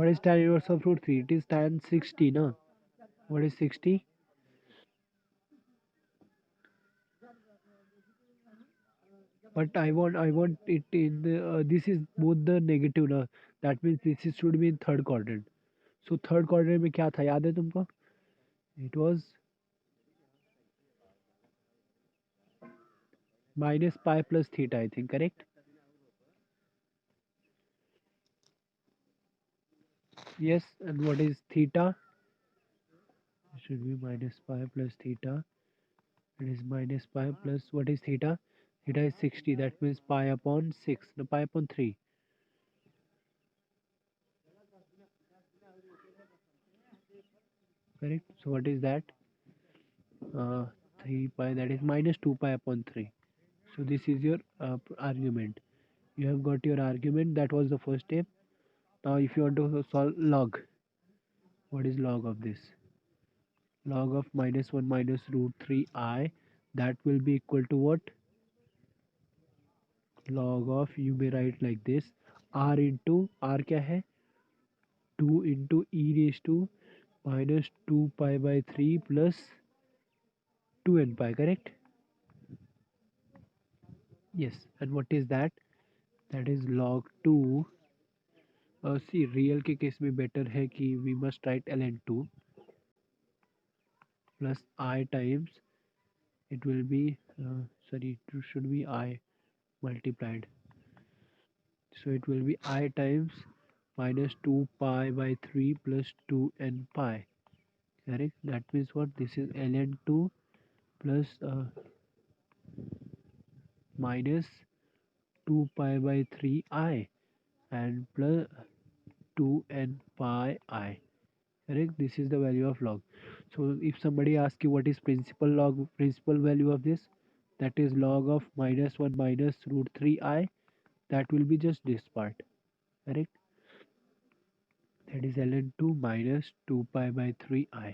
What is tan inverse of root 3? It is tan 60, no? What is 60? But I want it in the, this is both the negative ना. That means this is should be in third quadrant. So third quadrant में क्या था याद है तुमको? It was minus pi plus theta, I think, correct? Yes, and what is theta? It should be minus pi plus theta. It is minus pi plus what is theta? Theta is 60. That means pi upon 6. No, pi upon 3. Correct. So what is that? 3 pi. That is minus 2 pi upon 3. So this is your argument. You have got your argument. That was the first step. Now if you want to solve log, what is log of this? Log of minus 1 minus root 3 I, that will be equal to what? Log of, you may write like this, r into r क्या है? 2 into e raised to minus 2 pi by 3 plus 2n pi, correct? Yes. And what is that? That is log 2. See, real के case में better है कि we must write ln2 plus I times, it will be sorry, it should be I multiplied, so it will be I times minus 2 pi by 3 plus 2n pi, correct? That means what? This is ln2 plus minus 2 pi by 3 I and plus 2n pi I, correct? This is the value of log. So if somebody asks you what is principal value of this, that is log of minus 1 minus root 3I, that will be just this part, correct? That is ln2 minus 2 pi by 3I.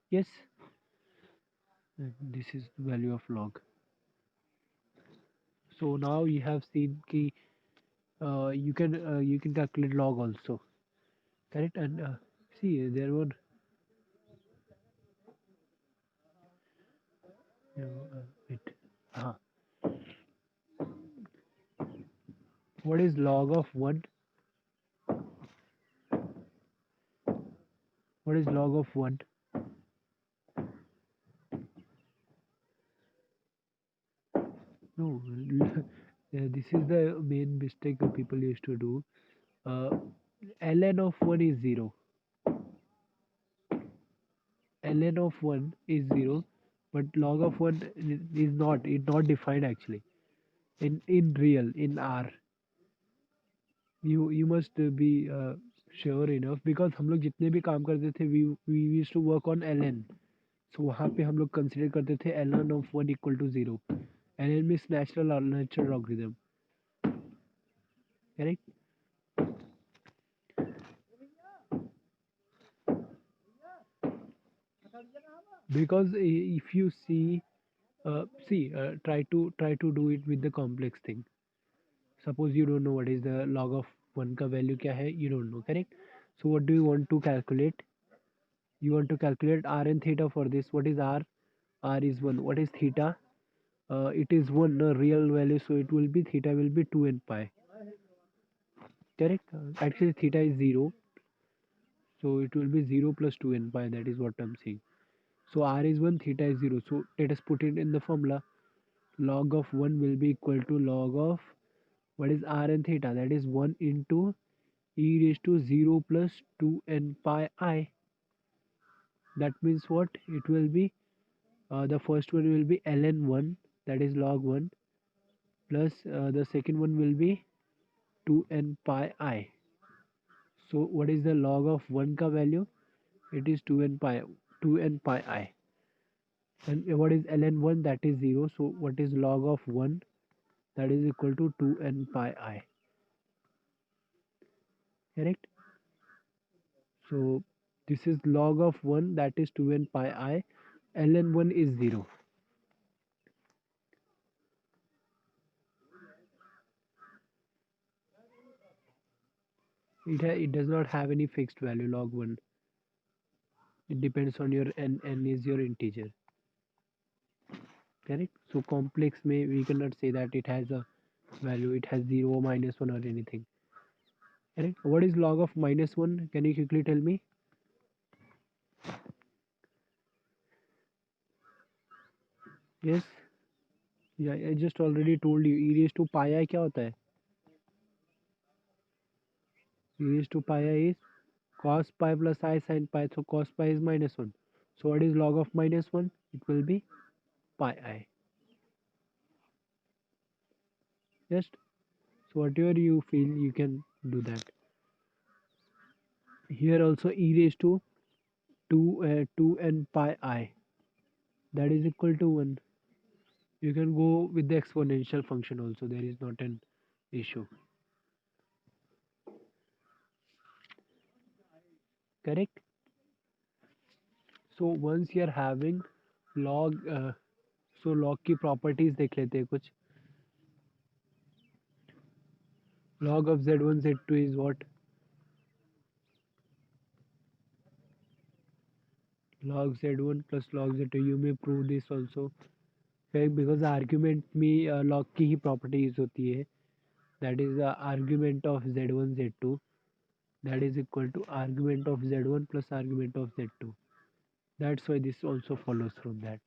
Yes, and this is the value of log. So now you have seen ki you can calculate log also, correct? And see, there were wait, uh, what is log of 1? What is log of 1? No, this is the main mistake that people used to do. Uh, ln of 1 is 0. Ln of 1 is 0, but log of 1 is not. It's not defined actually. In real, in R. You must be sure enough, because हम लोग जितने भी काम करते थे we used to work on ln. So वहाँ पे हम लोग consider करते थे ln of 1 equal to 0. ln means natural logarithm, correct? Because if you see, try to do it with the complex thing. Suppose you don't know what is the log of 1 का value क्या है, you don't know, correct? So what do you want to calculate? You want to calculate r and theta for this. What is r? R is 1. What is theta? It is 1, real value, so it will be theta will be 2 n pi, correct? Actually theta is 0, so it will be 0 plus 2 n pi. That is what I'm saying. So r is 1, theta is 0. So let us put it in the formula. Log of 1 will be equal to log of what is r and theta, that is 1 into e raised to 0 plus 2 n pi I. That means what? It will be the first one will be ln 1, that is log 1, plus the second one will be 2 n pi I. So what is the log of 1 ka value? It is 2 n pi I. And what is ln 1? That is 0. So what is log of 1? That is equal to 2 n pi I. Correct? So this is log of 1, that is 2 n pi I. ln 1 is 0. it does not have any fixed value log 1. It depends on your n is your integer, correct? So complex may we cannot say that it has a value, it has 0, -1 or anything, correct? What is log of -1? Can you quickly tell me? Yes, yeah, I just already told you e raised to pi I क्या होता है? E raised to pi I is cos pi plus I sin pi, so cos pi is -1. So what is log of -1? It will be pi I. Just so whatever you feel you can do that. Here also e raised to 2 n pi I, that is equal to 1. You can go with the exponential function also, there is not an issue, correct? So once you are having log so log की properties देख लेते हैं कुछ. Log of z1 z2 is what? Log z1 plus log z2. You may prove this also, correct? Because argument में log की ही property use होती है, that is the argument of z1 z2, that is equal to argument of z1 plus argument of z2. That's why this also follows from that.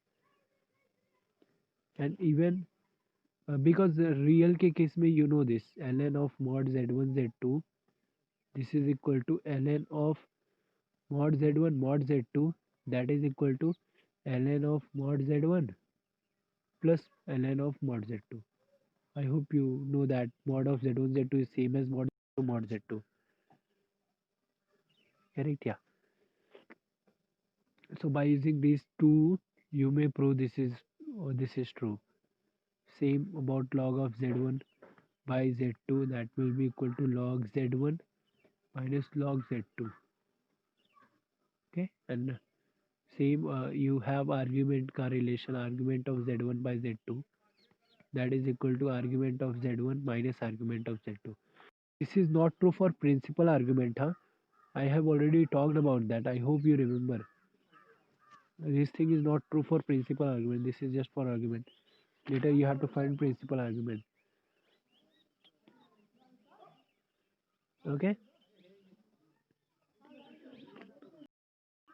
And even because the real के case में you know this ln of mod z1 z2, this is equal to ln of mod z1 mod z2, that is equal to ln of mod z1 plus ln of mod z2. I hope you know that mod of z1 z2 is same as mod z2, correct? Yeah. So by using these two you may prove this is true. Same about log of z1 by z2, that will be equal to log z1 minus log z2, okay? And same you have argument का relation, argument of z1 by z2, that is equal to argument of z1 minus argument of z2. This is not true for principal argument, huh? I have already talked about that, I hope you remember. This thing is not true for principal argument, this is just for argument. Later you have to find principal argument, okay?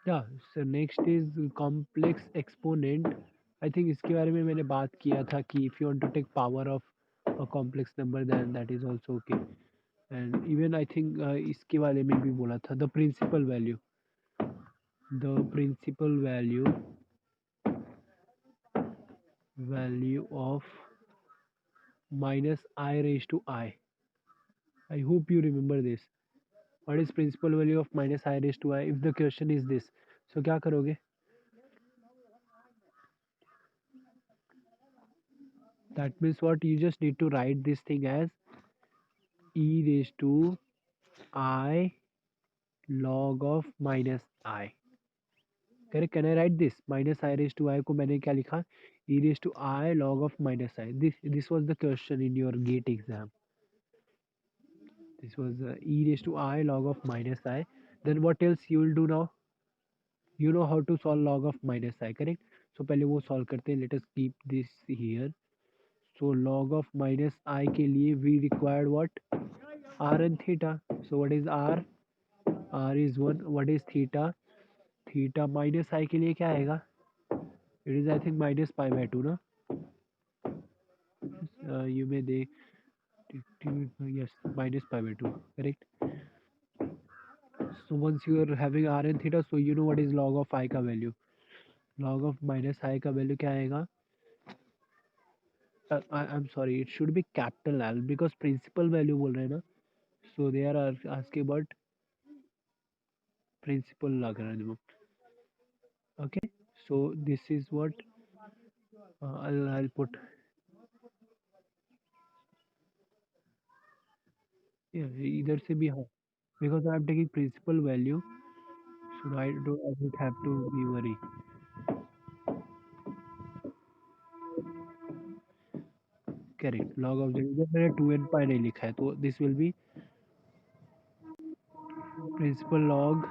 Yeah, so next is complex exponent. I think इसके बारे में मैंने बात किया था कि if you want to take power of a complex number then that is also okay. And even I think इसके बारे में भी बोला था, the principal value, value of minus I raised to I. I hope you remember this. What is principal value of minus I raised to I? If the question is this, so क्या करोगे? That means what, you just need to write this thing as e raised to I log of minus I. Correct? Can I write this? Minus I raised to I को मैंने क्या लिखा? E raised to I log of minus I. This was the question in your GATE exam. This was e raised to I log of minus I. Then what else you will do now? You know how to solve log of minus I, correct? So पहले वो solve करते हैं. Let us keep this here. So log of minus I के लिए we required what? R and theta. So what is R? R is 1. What is theta? Theta minus I के लिए क्या आएगा? It is I think minus pi by 2, ना? You may they yes, minus pi by 2, correct? So once you are having r and theta, so you know what is log of I का value. Log of minus I का value क्या आएगा? I'm sorry, it should be capital L because principal value बोल रहे हैं ना. So they are asking about principal logarithm. Okay, so this is what I'll put. Yeah, इधर से भी हाँ, because I'm taking principal value, so I don't have to be worry. Correct. Log of z, इधर मैंने 2n pi नहीं लिखा है, तो this will be principal log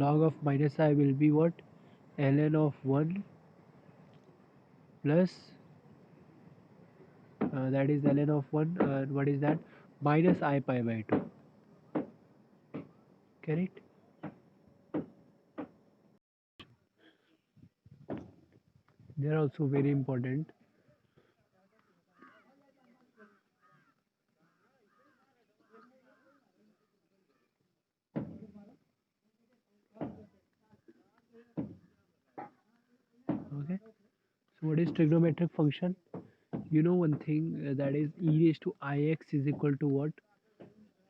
of minus I will be what? ln of 1 plus that is ln of 1, what is that? Minus I pi by 2. Correct? They are also very important. Okay. So what is trigonometric function? You know one thing, that is e raised to ix is equal to what?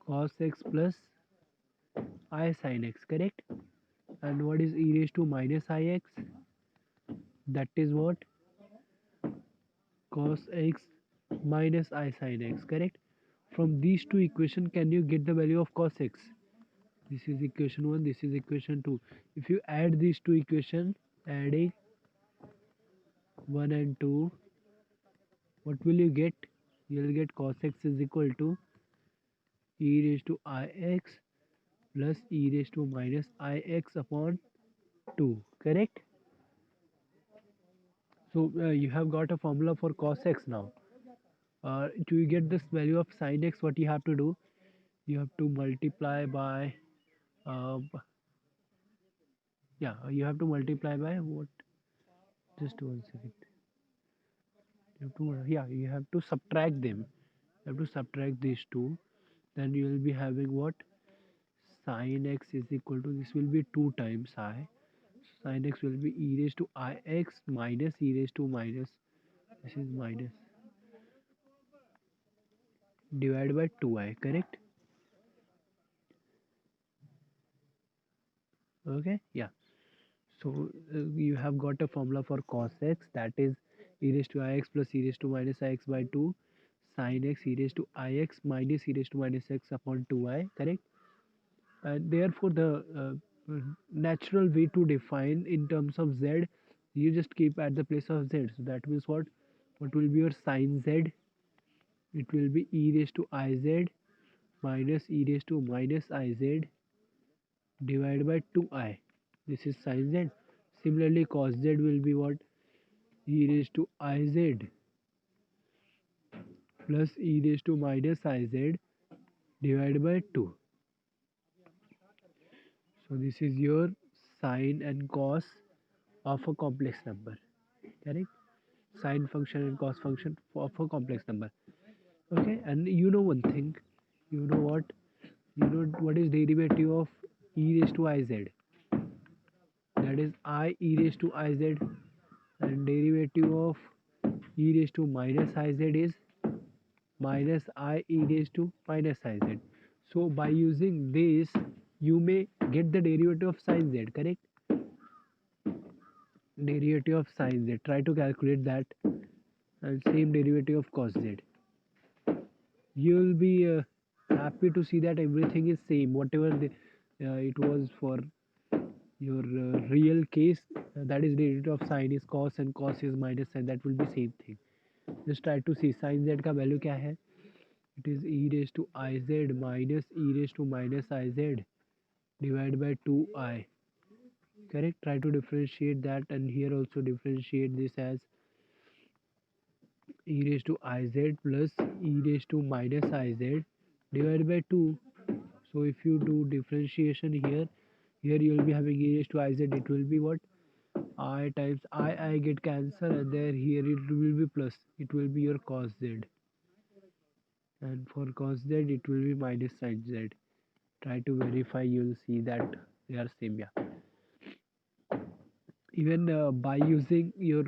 Cos x plus I sin x, correct? And what is e raised to minus ix? That is what? Cos x minus I sin x, correct? From these two equations, can you get the value of cos x? This is equation 1, this is equation 2. If you add these two equations, adding 1 and 2, what will you get? You will get cos x is equal to e raised to ix plus e raised to minus ix upon 2, correct? So you have got a formula for cos x now. To get this value of sin x, what you have to do? You have to multiply by uh, yeah, you have to multiply by what? Just 1 second. You have to, yeah, you have to subtract them. You have to subtract these two. Then you will be having what? Sin x is equal to, this will be 2 times I. Sin x will be e raised to ix minus e raised to minus, this is minus, divided by 2i, correct? Okay, yeah. So you have got a formula for cos x, that is e raised to ix plus e raised to minus ix by 2 sin x e raised to ix minus e raised to minus x upon 2i, correct? And therefore the natural way to define in terms of z, you just keep at the place of z. So that means what will be your sin z? It will be e raised to iz minus e raised to minus iz divided by 2i. This is sin z. Similarly, cos z will be what? E raised to iz plus e raised to minus iz divided by 2. So this is your sine and cos of a complex number, correct? Sine function and cos function of a complex number. Okay, and you know one thing, you know what? You know what is derivative of e raised to iz? That is I e raised to iz, and derivative of e raised to minus iz is minus I e raised to minus iz. So by using this, you may get the derivative of sin z, correct? Derivative of sin z. Try to calculate that, and same derivative of cos z. You will be happy to see that everything is same. Whatever it was for your real case, that is derivative of sin is cos and cos is minus sin. That will be same thing. Just try to see sin z का value क्या है? It is e raised to iz minus e raised to minus iz divided by 2i. Correct? Try to differentiate that, and here also differentiate this as e raised to iz plus e raised to minus iz divided by 2. So if you do differentiation here, you will be having e raised to iz. It will be what? I times I get cancel, and there here it will be plus. It will be your cos z, and for cos z it will be minus sin z. Try to verify. You will see that they are same. Yeah. Even by using your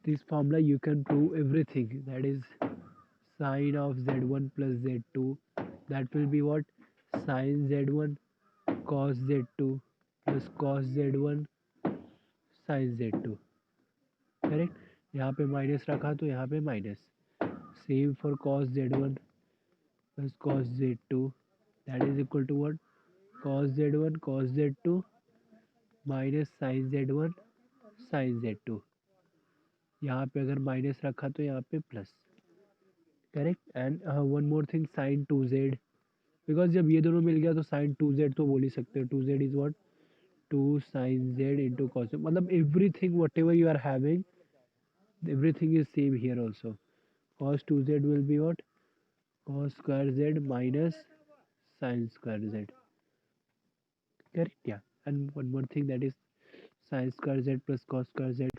this formula, you can prove everything. That is sine of z1 plus z2. That will be what? Sine z1 cos z2 plus cos z1 sin z2, correct? यहाँ पे minus रखा तो यहाँ पे minus. Same for cos z1 plus cos z2, that is equal to what? Cos z1 cos z2 minus sin z1 sin z2. यहाँ पे अगर minus रखा तो यहाँ पे plus. Correct and one more thing sign 2z, because जब ये दोनों मिल गया तो साइन 2z तो बोल ही सकते हो, 2z is what, 2 sin z into cos, मतलब everything whatever you are having, everything is same here also. Cos 2z will be what, cos square z minus sin square z, correct? Yeah. And one more thing, that is sin square z plus cos square z,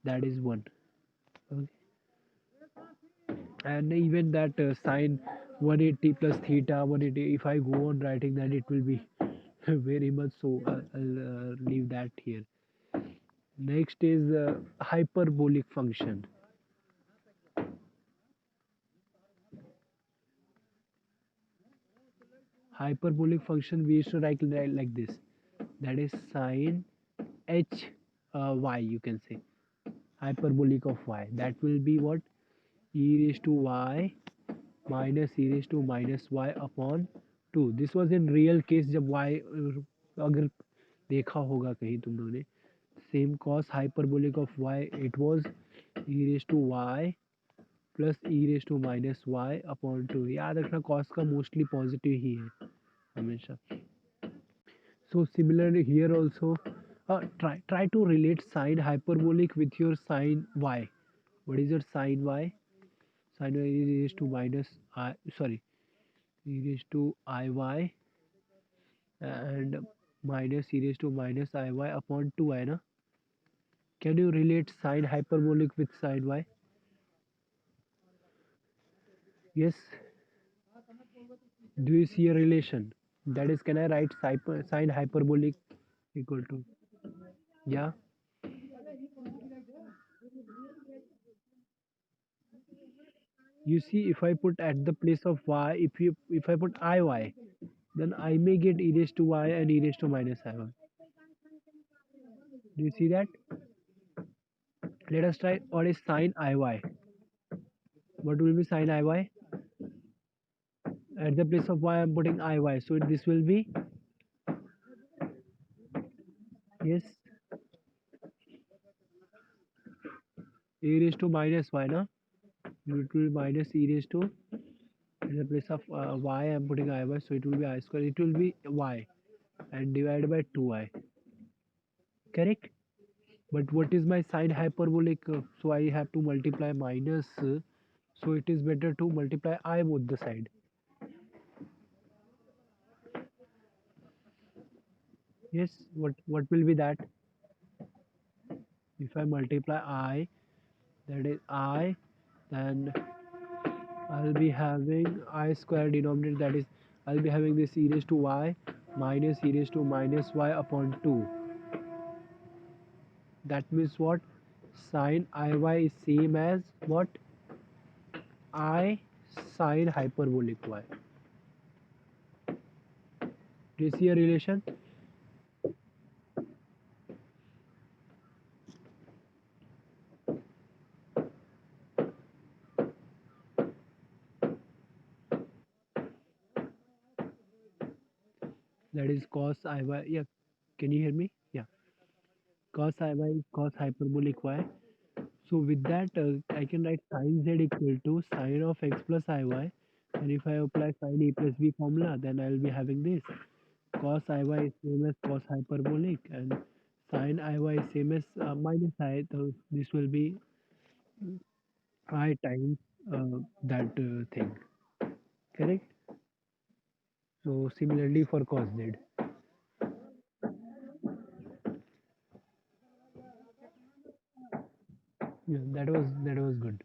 that is 1. Okay. And even that sine 180 plus theta 180, if I go on writing that, it will be very much, so I'll leave that here. Next is hyperbolic function. Hyperbolic function we used to write like this, that is sine h y, you can say hyperbolic of y, that will be what, e raised to y minus e raised to minus y upon 2. This was in real case जब y अगर देखा होगा कहीं तुम लोगों ने, same cos hyperbolic of y, it was e raised to y plus e raised to minus y upon 2. याद रखना cos का मोस्टली पॉजिटिव ही है हमेशा. So similarly here also, try to relate sine hyperbolic with your sine y. What is your sine y? Sine y is raised to minus I, sorry, e raised to iy and minus e raised to minus iy upon 2i na. Can you relate sine hyperbolic with sine y? Yes. Do you see a relation? That is, can I write sine hyperbolic equal to, yeah? You see, if I put at the place of y, if I put iy, then I may get e raised to y and e raised to minus iy. Do you see that? Let us try what is sine iy. What will be sine iy? At the place of y, I am putting iy, so this will be, yes, e raised to minus y, na? It will be minus e raised to, at the place of y, I am putting iy, so it will be I square. It will be y and divided by 2i. Correct? But what is my sine hyperbolic? So I have to multiply minus. So it is better to multiply I both the side. Yes. What will be that? If I multiply I, that is I, then I'll be having I square denominator. That is, I'll be having this e raised to y minus e raised to minus y upon 2. That means what? Sine Iy is same as what? I sine hyperbolic y. Do you see a relation? That is cos Iy. Yeah. Can you hear me? Yeah. Cos Iy is cos hyperbolic y. So with that, I can write sin z equal to sine of x plus Iy. And if I apply sin a plus b formula, then I will be having this. Cos Iy is same as cos hyperbolic, and sin Iy is same as minus I. So this will be I times that thing. Correct? So similarly for cos z. Yeah, that was good.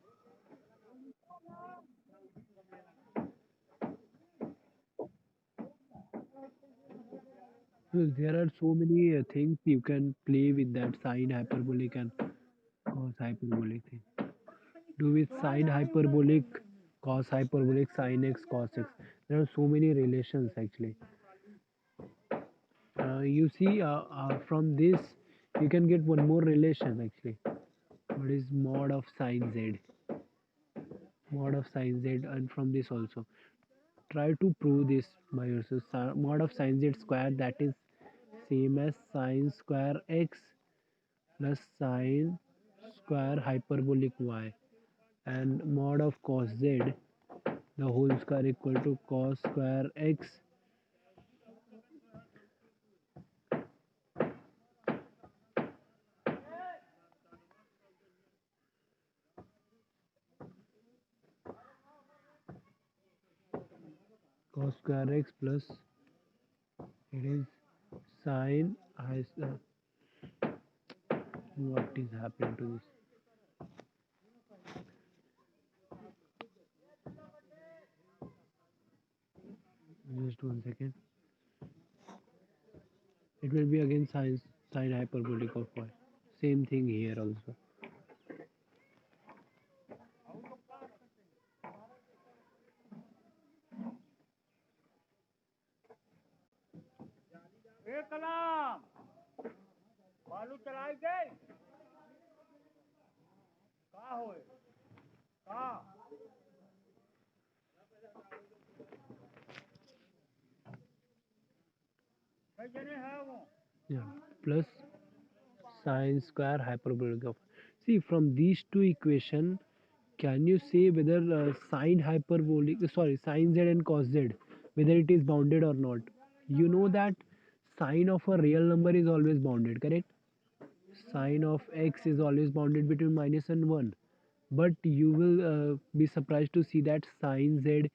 So there are so many things you can play with that sine hyperbolic and cos hyperbolic thing. Do with sine hyperbolic, cos hyperbolic, sin x, cos x. There are so many relations actually. You see, from this you can get one more relation actually. What is mod of sine z? Mod of sine z, and from this also. Try to prove this by yourself. Mod of sine z square, that is same as sine square x plus sine square hyperbolic y. and mod of cos z the whole square equal to cos square x cos square x plus it is sine what is happening to this, just 1 second. It will be again sine hyperbolic of y, same thing here also. Yeah, plus sine square hyperbolic of, see from these two equation can you say whether sine hyperbolic, sorry, sine z and cos z, whether it is bounded or not? You know that sine of a real number is always bounded, correct? Sine of x is always bounded between minus and 1, but you will be surprised to see that sine z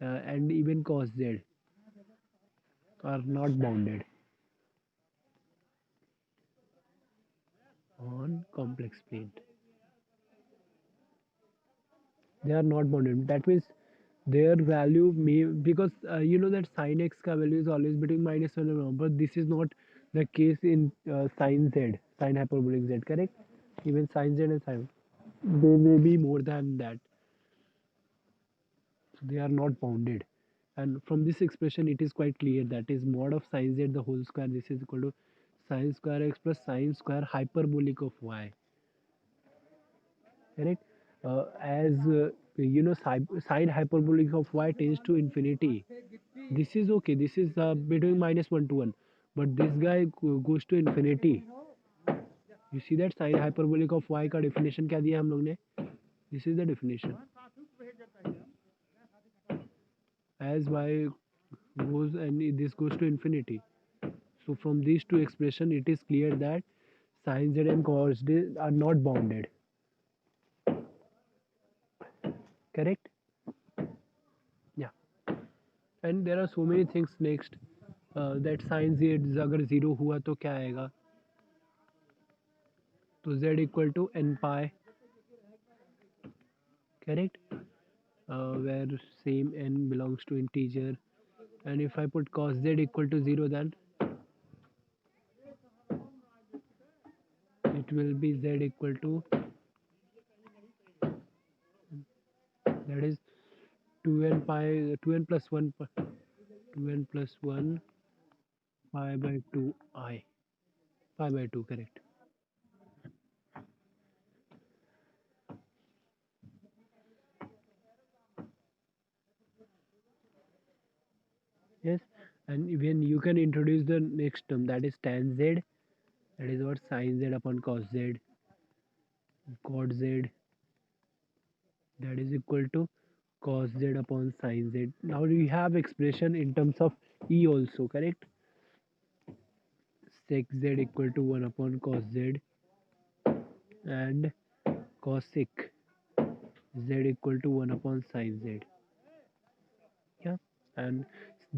and even cos z are not bounded on complex plane. They are not bounded. That means their value may, because you know that sine x ka value is always between minus 1 and 1, but this is not the case in sine z, sine hyperbolic z, correct? Even sine z and sine, they may be more than that, so they are not bounded. And from this expression it is quite clear that is mod of sine z the whole square, this is equal to sine square x plus sine square hyperbolic of y, correct? As you know, sine hyperbolic of y tends to infinity. This is okay, this is between minus 1 to 1, but this guy goes to infinity. You see that sine hyperbolic of y का definition क्या दिया हम लोग ने? This is the definition. As y goes and this goes to infinity. So from these two expression, it is clear that sin z and cos z are not bounded. Correct? Yeah. And there are so many things next. That sin z अगर zero हुआ तो क्या आएगा? तो z equal to n pi. Correct? Where same n belongs to integer. And if I put cos z equal to 0, then it will be z equal to, that is 2n pi, 2n plus 1, 2n plus 1 pi by 2 I, pi by 2, correct? Yes. And even you can introduce the next term, that is tan z, that is what sin z upon cos z, cot z, that is equal to cos z upon sin z. Now we have expression in terms of e also, correct? Sec z equal to 1 upon cos z and cosec z equal to 1 upon sin z. Yeah. And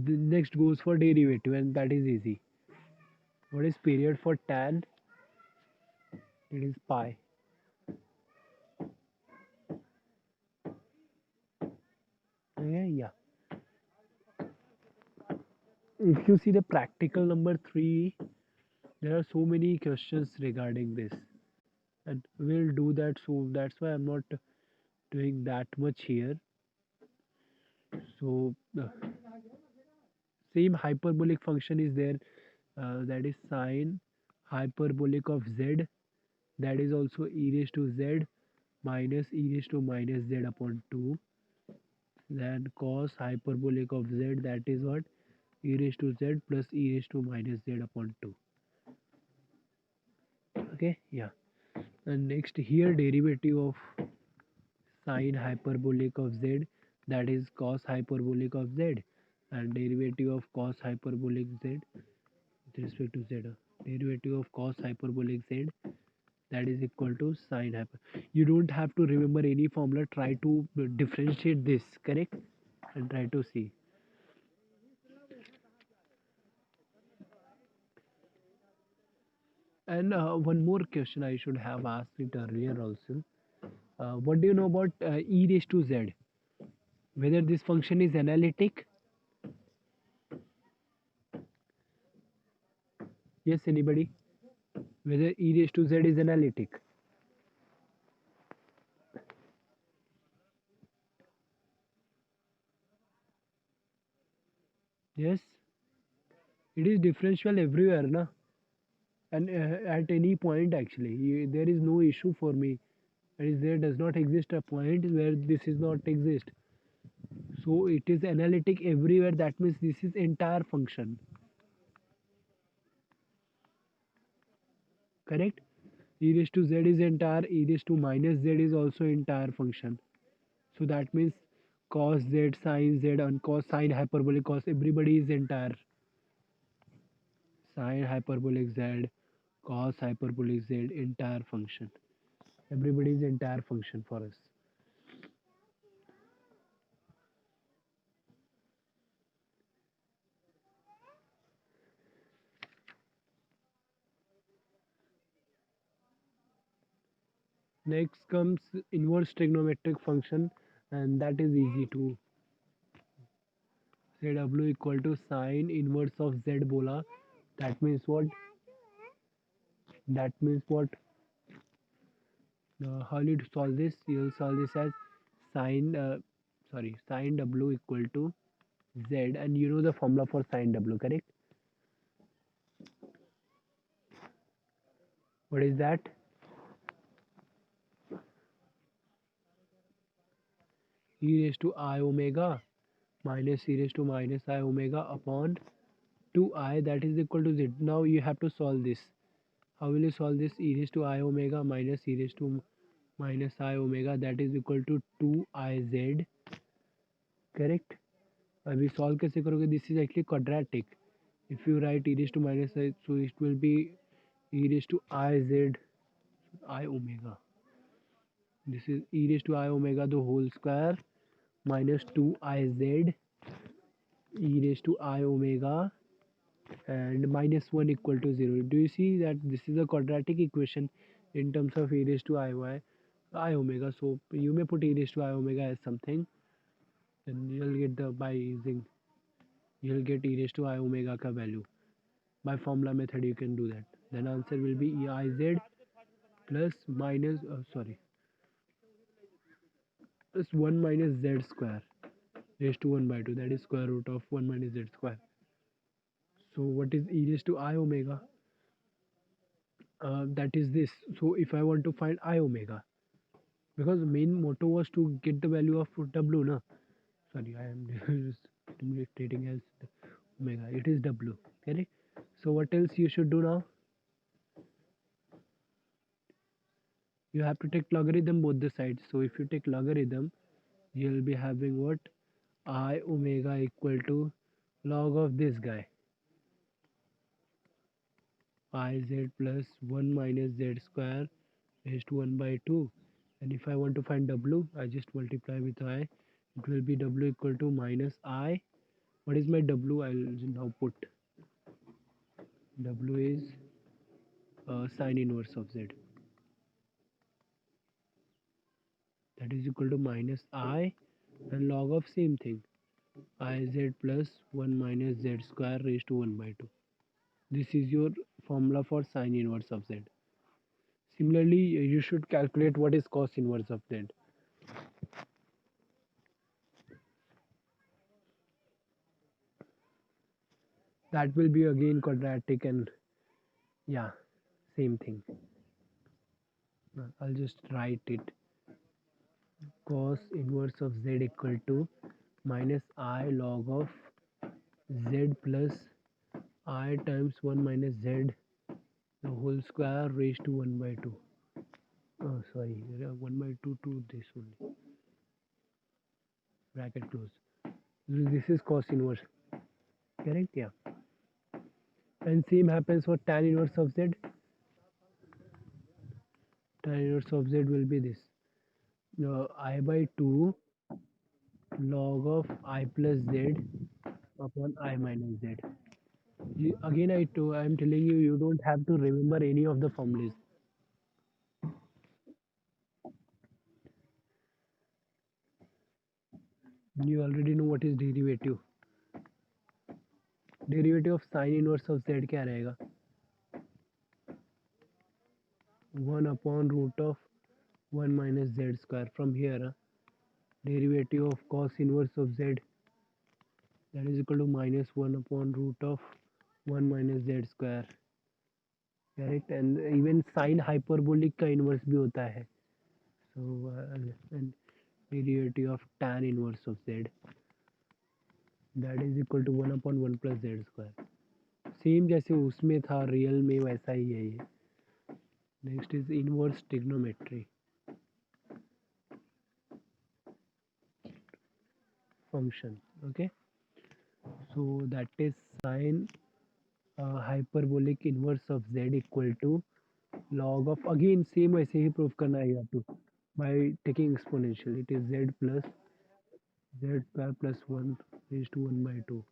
the next goes for derivative, and that is easy. What is period for tan? It is pi. Okay, yeah. If you see the practical number 3, there are so many questions regarding this, and we'll do that. So that's why I'm not doing that much here. So same hyperbolic function is there, that is sine hyperbolic of z, that is also e raised to z minus e raised to minus z upon 2. Then cos hyperbolic of z, that is what, e raised to z plus e raised to minus z upon 2. Okay, yeah. And next here, derivative of sine hyperbolic of z, that is cos hyperbolic of z, and derivative of cos hyperbolic z with respect to z, derivative of cos hyperbolic z, that is equal to sine hyper. You don't have to remember any formula, try to differentiate this, correct, and try to see. And one more question I should have asked it earlier also. What do you know about e raised to z? Whether this function is analytic? Yes, anybody? Whether e raised to z is analytic? Yes, it is differential everywhere, na? And at any point actually, there is no issue for me. That is, there does not exist a point where this is not exist. So it is analytic everywhere. That means this is entire function, correct? E raised to z is entire. E raised to minus z is also entire function. So that means cos z, sin z, and cos sine hyperbolic cos, everybody is entire. Sine hyperbolic z, cos hyperbolic z, entire function. Everybody is entire function for us. Next comes inverse trigonometric function, and that is easy to say. W equal to sine inverse of z bola. That means what? That means what? How you solve this? You'll solve this as sine, sine w equal to z, and you know the formula for sine w, correct? What is that? E raised to I omega minus e raised to minus I omega upon 2i, that is equal to z. Now you have to solve this. How will you solve this? E raised to I omega minus e raised to minus I omega, that is equal to 2iz, correct? अभी solve कैसे करोगे? This is actually quadratic. If you write e raised to minus I, so it will be e raised to iz I omega. This is e raised to I omega the whole square minus 2iz e raised to I omega and minus 1 equal to 0. Do you see that this is a quadratic equation in terms of e raised to I omega? So you may put e raised to I omega as something, then you'll get the, by using, you'll get e raised to I omega ka value. By formula method you can do that. Then answer will be eiz plus minus plus 1 minus z square raised to 1 by 2, that is square root of 1 minus z square. So what is e raised to I omega? That is this. So if I want to find I omega, because main motto was to get the value of w, na? Sorry, I am stating as omega. It is w, correct? So what else you should do now? You have to take logarithm both the sides. So if you take logarithm, you'll be having what? I omega equal to log of this guy, iz plus 1 minus z square raised to 1 by 2. And if I want to find w, I just multiply with I. It will be w equal to minus I. What is my w? I'll now put w is sine inverse of z. That is equal to minus I and log of same thing, iz plus 1 minus z square raised to 1 by 2. This is your formula for sine inverse of z. Similarly, you should calculate what is cos inverse of z. That will be again quadratic, and yeah, same thing. I'll just write it. Cos inverse of z equal to minus I log of z plus I times 1 minus z the whole square raised to 1 by 2. Oh, sorry, 1 by 2 to this only. bracket close. This is cos inverse, correct? Yeah. And same happens for tan inverse of z. Tan inverse of z will be this. I by 2 log of I plus z upon I minus z. Again, I'm telling you, you don't have to remember any of the formulas. You already know what is derivative. Derivative of sin inverse of z क्या रहेगा? 1 upon root of 1 minus z square. From here, derivative of cos inverse of z, that is equal to minus 1 upon root of 1 minus z square. Correct? And even sin hyperbolic का inverse भी होता है. So, and derivative of tan inverse of z, that is equal to 1 upon 1 plus z square. Same जैसे उसमें था real में वैसा ही है ये. Next is inverse trigonometry function. Okay, so that is sin hyperbolic inverse of z equal to log of, again same वैसे ही prove करना है, to by taking exponential, it is z plus z square plus 1 raised to 1 by 2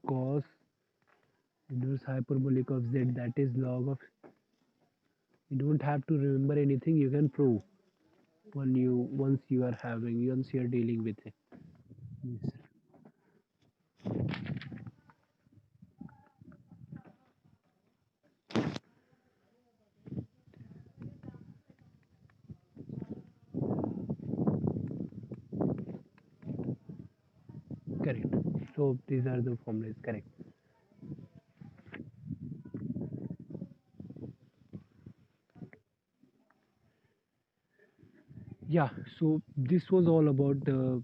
cos inverse hyperbolic of z, that is log of, you don't have to remember anything, you can prove once you are having, once you are dealing with it. Yes. Correct. So these are the formulas, correct. Yeah, so this was all about the